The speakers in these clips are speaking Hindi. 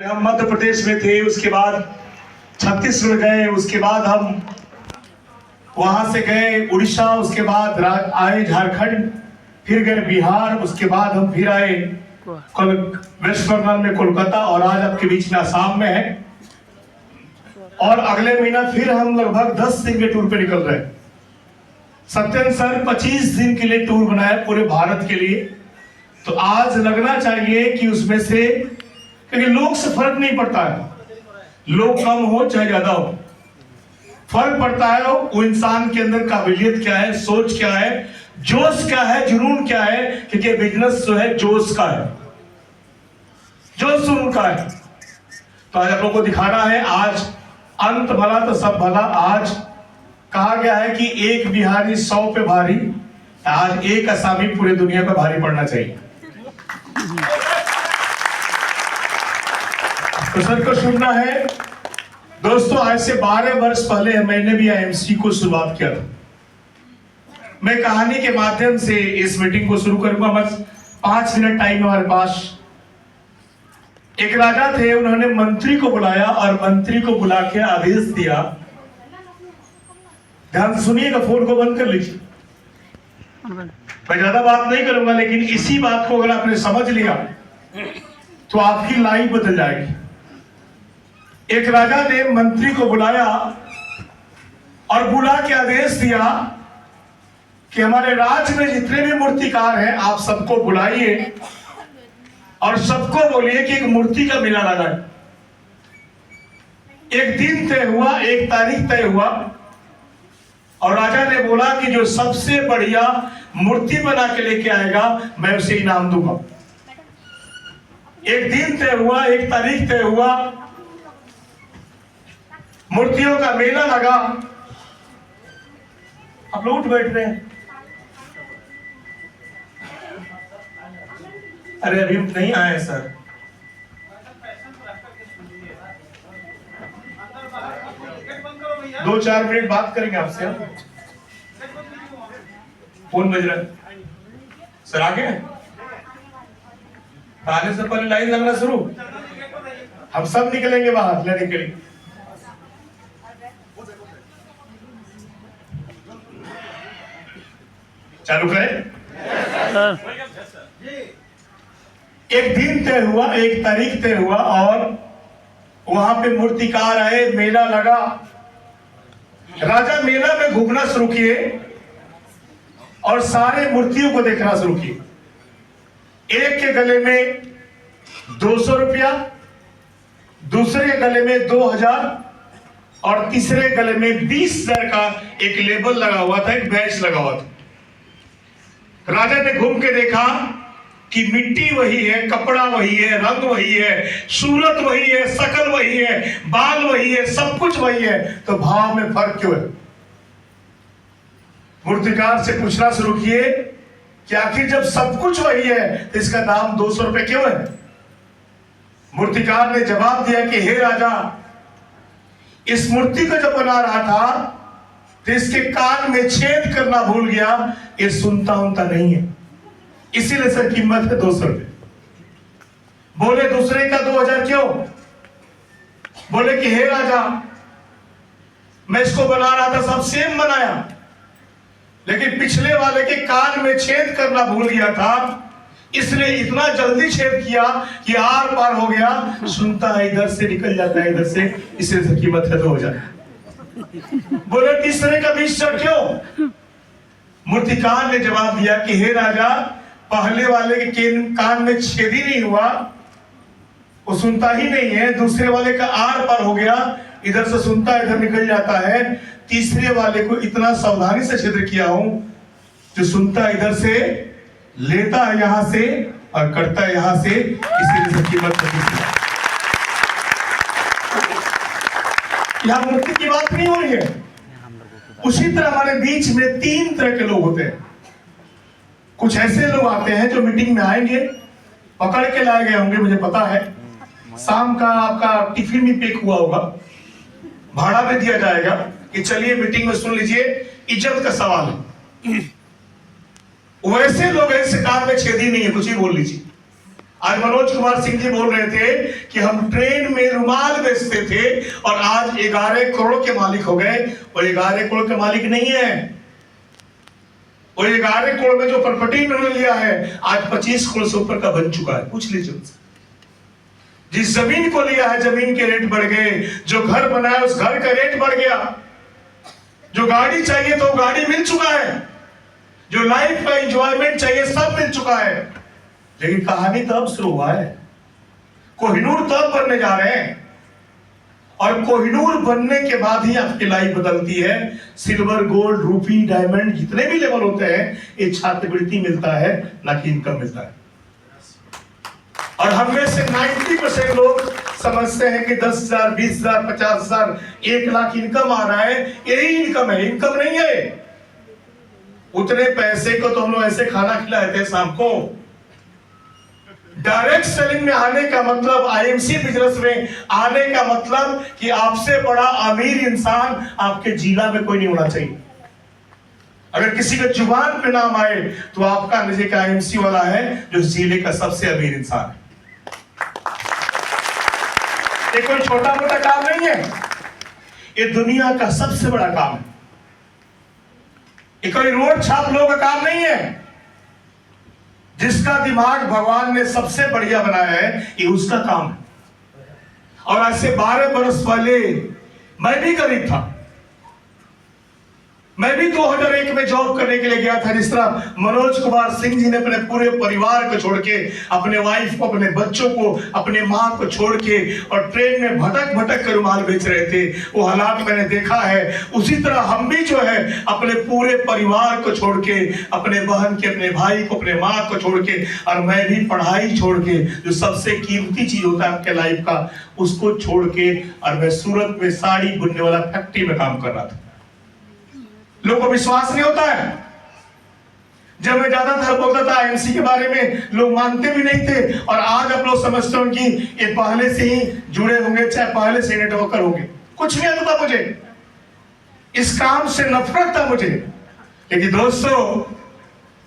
हम मध्य प्रदेश में थे, उसके बाद छत्तीसगढ़ गए, उसके बाद हम वहां से गए उड़ीसा, उसके बाद आए झारखंड, फिर गए बिहार, उसके बाद हम फिर आए वेस्ट बंगाल में कोलकाता, और आज आपके बीच में आसाम में है। और अगले महीना फिर हम लगभग 10 दिन के टूर पे निकल रहे हैं। सत्यन सर 25 दिन के लिए टूर बनाया पूरे भारत के लिए। तो आज लगना चाहिए कि उसमें से, क्योंकि लोग से फर्क नहीं पड़ता है, लोग कम हो चाहे ज्यादा हो, फर्क पड़ता है वो इंसान के अंदर काबिलियत क्या है, सोच क्या है, जोश क्या है, जुनून क्या है। क्योंकि बिजनेस जो है जोश का है, जोश जुनून का है। तो आज आप लोगों को दिखाना है, आज अंत भला तो सब भला। आज कहा गया है कि एक बिहारी 100 पे भारी, आज एक असामी पूरे दुनिया पे भारी पड़ना चाहिए। तो सर को सुनना है दोस्तों। आज से 12 वर्ष पहले मैंने भी आईएमसी को शुरुआत किया था। मैं कहानी के माध्यम से इस मीटिंग को शुरू करूंगा। बस 5 मिनट टाइम हमारे पास। एक राजा थे, उन्होंने मंत्री को बुलाया और मंत्री को बुला के आदेश दिया, ध्यान से सुनिएगा, फोन को बंद कर लीजिए। मैं ज्यादा बात नहीं करूंगा, लेकिन इसी बात को अगर आपने समझ लिया तो आपकी लाइफ बदल जाएगी। एक राजा ने मंत्री को बुलाया और बुला के आदेश दिया कि हमारे राज्य में जितने भी मूर्तिकार हैं आप सबको बुलाइए और सबको बोलिए कि एक मूर्ति का मेला लगाए। एक दिन तय हुआ, एक तारीख तय हुआ, और राजा ने बोला कि जो सबसे बढ़िया मूर्ति बना के लेके आएगा मैं उसे इनाम दूंगा। एक दिन तय हुआ, एक तारीख तय हुआ, मूर्तियों का मेला लगा। आप लोग उठ बैठ रहे हैं। अरे अभी नहीं आए सर। दो 4 मिनट बात करेंगे आपसे। फोन बज रहा है सर। आगे आने से पहले लाइन लगना शुरू, हम सब निकलेंगे बाहर लेने के लिए। चालू करें। एक दिन तय हुआ, एक तारीख तय हुआ, और वहां पे मूर्तिकार आए, मेला लगा। राजा मेला में घूमना शुरू किए और सारे मूर्तियों को देखना शुरू किए। एक के गले में 200 रुपया, दूसरे के गले में 2000 और तीसरे गले में 20,000 का एक लेबल लगा हुआ था, एक बैच लगा हुआ था। राजा ने घूम के देखा कि मिट्टी वही है, कपड़ा वही है, रंग वही है, सूरत वही है, शकल वही है, बाल वही है, सब कुछ वही है, तो भाव में फर्क क्यों है? मूर्तिकार से पूछना शुरू किए कि आखिर जब सब कुछ वही है तो इसका दाम 200 रुपए क्यों है? मूर्तिकार ने जवाब दिया कि हे राजा, इस मूर्ति को जब बना रहा था तो इसके कान में छेद करना भूल गया, ये सुनता नहीं है, इसीलिए सर कीमत है 200 रुपए। बोले दूसरे का 2000 क्यों? बोले कि हे राजा, मैं इसको बना रहा था, सब सेम बनाया, लेकिन पिछले वाले के कान में छेद करना भूल गया था, इसलिए इतना जल्दी छेद किया कि आर पार हो गया, सुनता है इधर से, निकल जाता है इधर से, इसलिए कीमत है 2000। बोले तीसरे का 20,000 क्यों? मूर्तिकार ने जवाब दिया कि हे राजा, पहले वाले के कान में छेद ही नहीं हुआ, वो सुनता ही नहीं है, दूसरे वाले का आर पार हो गया, इधर से सुनता है इधर निकल जाता है, तीसरे वाले को इतना सावधानी से छिद्र किया हूं जो सुनता है इधर से, लेता है यहां से और करता है यहां से, इसीलिए कीमत है। यहां मूर्ति की बात नहीं हो रही है। उसी तरह हमारे बीच में 3 तरह के लोग होते हैं। कुछ ऐसे लोग आते हैं जो मीटिंग में आएंगे, पकड़ के लाए गए होंगे, मुझे पता है, शाम का आपका टिफिन भी पैक हुआ होगा, भाड़ा में दिया जाएगा कि चलिए मीटिंग में सुन लीजिए, इज्जत का सवाल है। वैसे लोग ऐसे कान में छेद ही नहीं है, कुछ ही बोल लीजिए। आज मनोज कुमार सिंह जी बोल रहे थे कि हम ट्रेन में रुमाल बेचते थे और आज 11 करोड़ के मालिक हो गए। और 11 करोड़ के मालिक नहीं है, वो 11 करोड़ में जो प्रॉपर्टी इन्होंने लिया है आज 25 करोड़ से ऊपर का बन चुका है। पूछ लीजिए उनसे। जिस जमीन को लिया है जमीन के रेट बढ़ गए, जो घर बनाया उस घर का रेट बढ़ गया, जो गाड़ी चाहिए तो गाड़ी मिल चुका है, जो लाइफ का एंजॉयमेंट चाहिए सब मिल चुका है। लेकिन कहानी तब शुरू हुआ है, कोहिनूर तब बनने जा रहे हैं और कोहिनूर बनने के बाद ही आपकी लाइफ बदलती है। सिल्वर, गोल्ड, रूपी, डायमंड जितने भी लेवल होते हैं ये छात्रवृत्ति मिलता है, ना कि इनकम मिलता है। और हम में से 90% लोग समझते हैं कि 10,000, 20,000, 50,000, 1 लाख इनकम आ रहा है, यही इनकम है। इनकम नहीं है। उतने पैसे को तो हम लोग ऐसे खाना खिलाए थे शाम को। डायरेक्ट सेलिंग में आने का मतलब, आईएमसी बिजनेस में आने का मतलब कि आपसे बड़ा अमीर इंसान आपके जिला में कोई नहीं होना चाहिए। अगर किसी के जुबान पे नाम आए तो आपका नजदीक आईएमसी वाला है जो जिले का सबसे अमीर इंसान है। ये कोई छोटा मोटा काम नहीं है, ये दुनिया का सबसे बड़ा काम है। ये कोई रोड छाप लोगों का काम नहीं है। जिसका दिमाग भगवान ने सबसे बढ़िया बनाया है ये उसका काम है। और आज से 12 बरस पहले मैं भी गरीब था। मैं भी 2001 में जॉब करने के लिए गया था। जिस तरह मनोज कुमार सिंह जी ने अपने पूरे परिवार को छोड़ के, अपने वाइफ को, अपने बच्चों को, अपने माँ को छोड़ के और ट्रेन में भटक भटक कर रुमाल बेच रहे थे, वो हालात मैंने देखा है। उसी तरह हम भी जो है अपने पूरे परिवार को छोड़ के, अपने बहन के, अपने भाई को, अपने माँ को छोड़ के, और मैं भी पढ़ाई छोड़ के, जो सबसे कीमती चीज होता है आपके लाइफ का, उसको छोड़ के, और मैं सूरत में साड़ी बुनने वाला फैक्ट्री में काम कर रहा था। लोगों को विश्वास नहीं होता है। जब मैं ज्यादातर बोलता था आईएमसी के बारे में, लोग मानते भी नहीं थे। और आज आप लोग समझते हो कि ये पहले से ही जुड़े होंगे, चाहे पहले से नेटवर्कर होंगे। कुछ नहीं आता मुझे, इस काम से नफरत था मुझे। लेकिन दोस्तों,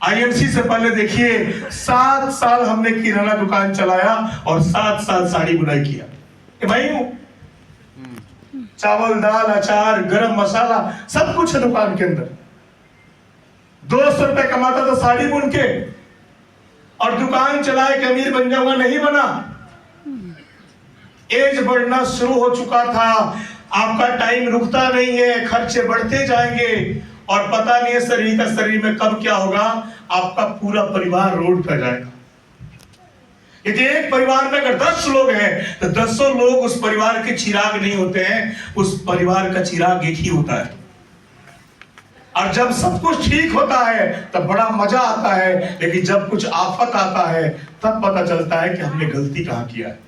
आईएमसी से पहले देखिए 7 साल हमने किराना दुकान चलाया और 7 साल साड़ी बुनाई किया। ये भाई हूं, चावल, दाल, अचार, गरम मसाला सब कुछ है दुकान के अंदर। 200 रुपए कमाता था साड़ी बुन के, और दुकान चलाए कि अमीर बन जाऊंगा, नहीं बना। एज बढ़ना शुरू हो चुका था, आपका टाइम रुकता नहीं है, खर्चे बढ़ते जाएंगे और पता नहीं है शरीर में कब क्या होगा, आपका पूरा परिवार रोड पर जाएगा। यदि एक परिवार में अगर 10 लोग हैं तो 10 लोग उस परिवार के चिराग नहीं होते हैं, उस परिवार का चिराग एक ही होता है। और जब सब कुछ ठीक होता है तब बड़ा मजा आता है, लेकिन जब कुछ आफत आता है तब पता चलता है कि हमने गलती कहां किया है।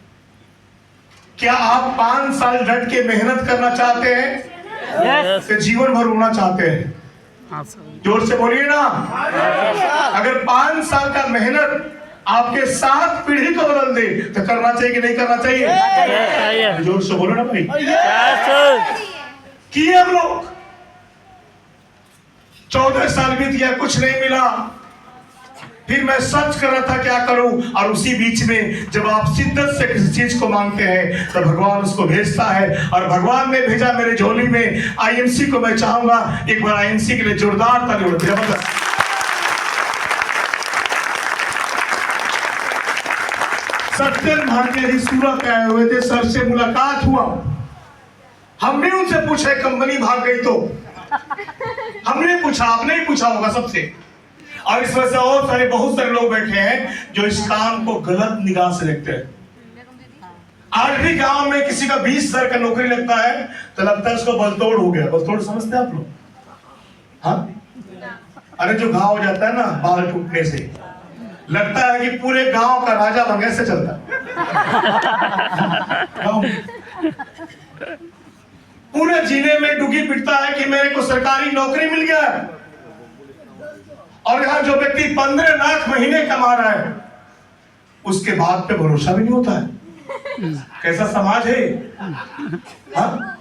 क्या आप 5 साल डट के मेहनत करना चाहते हैं कि जीवन भर रोना चाहते हैं? जोर से बोलिए ना। अगर 5 साल का मेहनत आपके 7 पीढ़ी को बदल दे तो करना चाहिए कि नहीं करना चाहिए? जोर से बोलो ना भाई। किए हम लोग 14 साल बीत गया, कुछ नहीं मिला। फिर मैं सर्च कर रहा था क्या करूं, और उसी बीच में जब आप शिद्दत से किसी चीज को मांगते हैं तो भगवान उसको भेजता है। और भगवान ने भेजा मेरे झोली में आईएमसी को। मैं चाहूंगा एक बार आईएमसी के लिए जोरदार ताली हो। जबरदस्त। सत्यन भारतीय जी सूरत आए हुए थे, सर से मुलाकात हुआ। हमने उनसे पूछा कंपनी भाग गई तो हमने पूछा, आपने ही पूछा होगा सबसे। और इस वजह से और बहुत सारे लोग बैठे हैं जो इस काम को गलत निगाह से देखते हैं। आज भी गांव में किसी का 20,000 का नौकरी लगता है तो लगता है उसको बलतोड़ हो गया। बलतोड़ समझते हैं आप लोग? हाँ, अरे जो घाव हो जाता है ना बाल टूटने से, लगता है कि पूरे गांव का राजा बन से चलता पूरे जिले में डुगी पिटता है कि मेरे को सरकारी नौकरी मिल गया है। और यहाँ जो व्यक्ति 15 लाख महीने कमा रहा है उसके बात पे भरोसा भी नहीं होता है। कैसा समाज है? हाँ?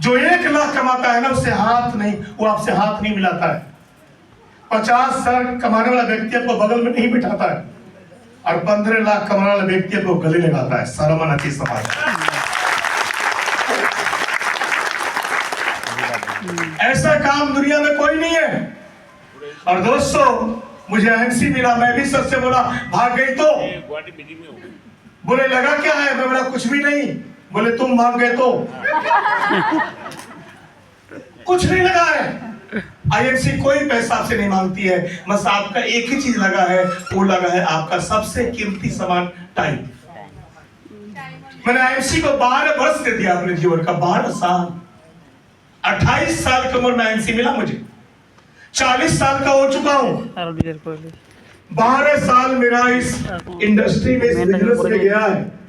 जो 1 लाख कमाता है ना उससे हाथ नहीं, वो आपसे हाथ नहीं मिलाता है। 50,000 कमाने वाला व्यक्ति आपको बगल में नहीं बिठाता है। और 15 लाख कमाने वाले व्यक्ति को गले लगाता है। शर्मनाती समाज। ऐसा काम दुनिया में कोई नहीं है। और दोस्तों, मुझे एमसी मिला, मैं भी सबसे बोला भाग गई तो बोले लगा क्या है, मैं बोला कुछ भी नहीं। बोले तुम भाग गए तो कुछ नहीं लगा है। आईएमसी कोई पैसा आपसे नहीं मांगती है, बस आपका एक ही चीज लगा है, वो लगा है आपका सबसे कीमती सामान टाइम। मैंने आईएमसी को 12 वर्ष दे दिया अपने जीवन का, 12 साल। 28 साल की उम्र में आईएमसी मिला मुझे, 40 साल का हो चुका हूं। 12 साल मेरा इस इंडस्ट्री में, इस बिजनेस में गया है।